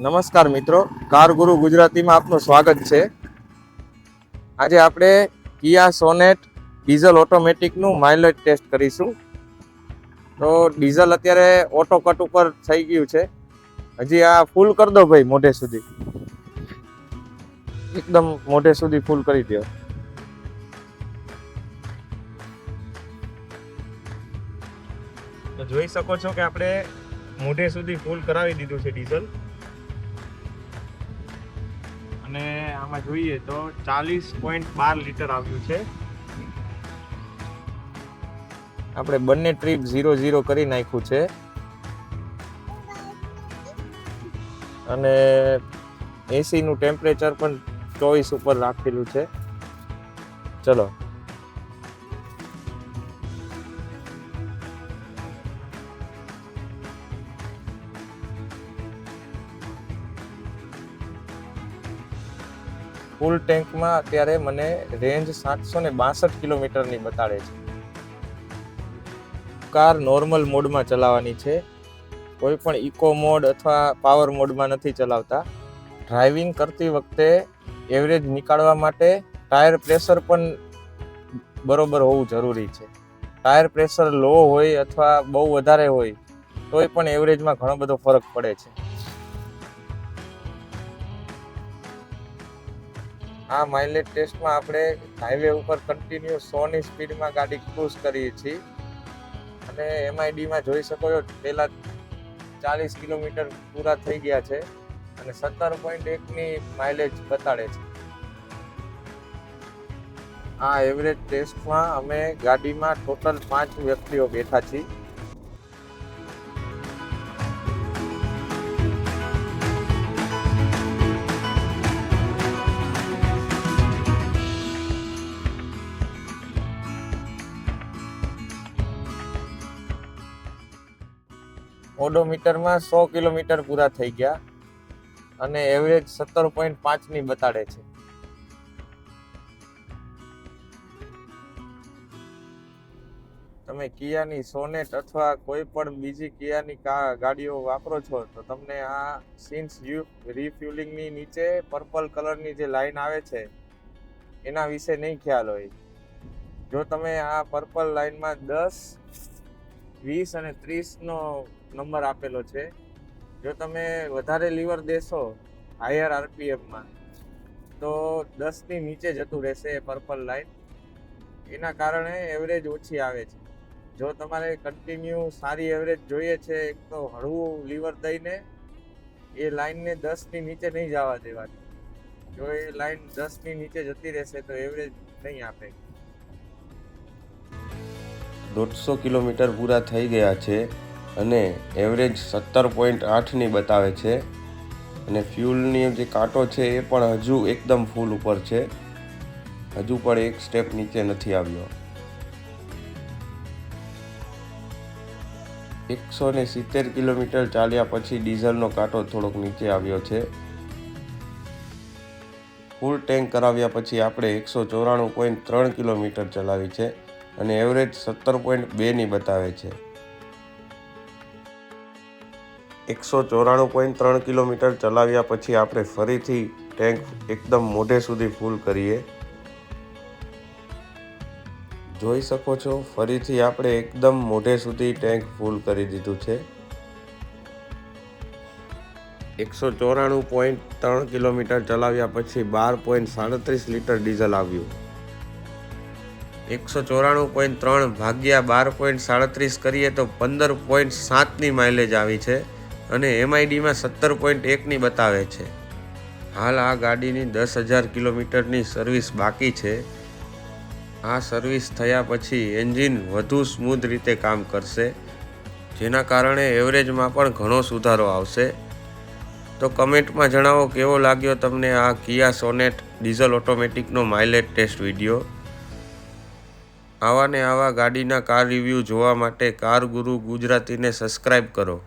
નમસ્કાર મિત્રો, કાર ગુરુ ગુજરાતીમાં આપનું સ્વાગત છે. આજે આપણે કિયા સોનેટ ડીઝલ ઓટોમેટિકનું માઇલેજ ટેસ્ટ કરીશું. તો ડીઝલ અત્યારે ઓટો કટ ઉપર થઈ ગયું છે. હજી આ ફૂલ કરી દો ભાઈ, મોઢે સુધી, એકદમ મોઢે સુધી ફૂલ કરી દો. તો જોઈ શકો છો કે આપણે મોઢે સુધી ફૂલ કરાવી દીધું છે ડીઝલ. અને આમાં જોઈએ તો 40.12 લીટર આવ્યું છે. આપણે બંને ટ્રીપ 0-0 કરી નાખ્યું છે અને એસી નું ટેમ્પરેચર પણ 24 ઉપર રાખેલું છે. ચલો ફૂલ ટેન્કમાં અત્યારે મને રેન્જ 762 કિલોમીટરની બતાડે છે. કાર નોર્મલ મોડમાં ચલાવવાની છે, કોઈ પણ ઇકો મોડ અથવા પાવર મોડમાં નથી ચલાવતા. ડ્રાઇવિંગ કરતી વખતે એવરેજ નીકાળવા માટે ટાયર પ્રેશર પણ બરોબર હોવું જરૂરી છે. ટાયર પ્રેશર લો હોય અથવા બહુ વધારે હોય તોય પણ એવરેજમાં ઘણો બધો ફરક પડે છે. આ માઇલેજ ટેસ્ટમાં આપણે હાઈવે ઉપર કન્ટિન્યુ 100ની સ્પીડમાં ગાડી ક્રૂઝ કરીએ છીએ અને MIDમાં જોઈ શકો છો પહેલા 40 કિલોમીટર પૂરા થઈ ગયા છે અને 17.1ની માઇલેજ બતાડે છે. આ એવરેજ ટેસ્ટમાં અમે ગાડીમાં ટોટલ 5 વ્યક્તિઓ બેઠા છીએ. ઓડોમીટરમાં 100 કિલોમીટર પૂરા થઈ ગયા અને એવરેજ 17.5ની બતાડે છે. તમે કિયાની સોનેટ અથવા કોઈ પણ બીજી કિયાની ગાડીઓ વાપરો છો તો તમને આ સિન્સ રિફ્યુલિંગની નીચે પર્પલ કલરની જે લાઈન આવે છે એના વિશે નહીં ખ્યાલ હોય. જો તમે આ પર્પલ લાઈનમાં 10, 20 અને 30નો નંબર આપેલો છે, જો તમે વધારે લીવર દેશો હાયર RPMમાં તો 10ની નીચે જતું રહેશે એ પર્પલ લાઈન. એના કારણે એવરેજ ઓછી આવે છે. જો તમારે કન્ટિન્યુ સારી એવરેજ જોઈએ છે, એક તો હળવું લીવર દઈને એ લાઈનને 10ની નીચે નહીં જવા દેવાની. જો એ લાઈન 10ની નીચે જતી રહેશે તો એવરેજ નહીં આપે. 150 કિલોમીટર પૂરા થઈ ગયા છે અને એવરેજ 17.8ની બતાવે છે અને ફ્યુલની જે કાંટો છે એ પણ હજુ એકદમ ફૂલ ઉપર છે, હજુ પણ એક સ્ટેપ નીચે નથી આવ્યો. 170 કિલોમીટર ચાલ્યા પછી ડીઝલનો કાંટો થોડોક નીચે આવ્યો છે. ફૂલ ટેન્ક કરાવ્યા પછી આપણે 194.3 કિલોમીટર ચલાવી છે અને એવરેજ 17.2ની બતાવે છે. 194.3 કિલોમીટર ચલાવ્યા પછી આપણે ફરીથી ટેન્ક એકદમ મોઢે સુધી ફૂલ કરીએ. જોઈ શકો છો ફરીથી આપણે એકદમ મોઢે સુધી ટેન્ક ફૂલ કરી દીધું છે. 194.3 કિલોમીટર ચલાવ્યા પછી 12.37 લીટર ડીઝલ આવ્યું. 194.3 ભાગ્યા 12.37 કરીએ તો 15.7ની માઇલેજ આવી છે અને MIDમાં 17.1ની બતાવે છે. હાલ આ ગાડીની 10,000 કિલોમીટરની સર્વિસ બાકી છે. આ સર્વિસ થયા પછી એન્જિન વધુ સ્મૂથ રીતે કામ કરશે, જેના કારણે એવરેજમાં પણ ઘણો સુધારો આવશે. તો કમેન્ટમાં જણાવો કેવો લાગ્યો તમને આ કિયા સોનેટ ડીઝલ ઓટોમેટિકનો માઇલેજ ટેસ્ટ વિડીયો. આવા ને આવા ગાડીના કાર રિવ્યૂ જોવા માટે કાર ગુરુ ગુજરાતીને સબસ્ક્રાઈબ કરો.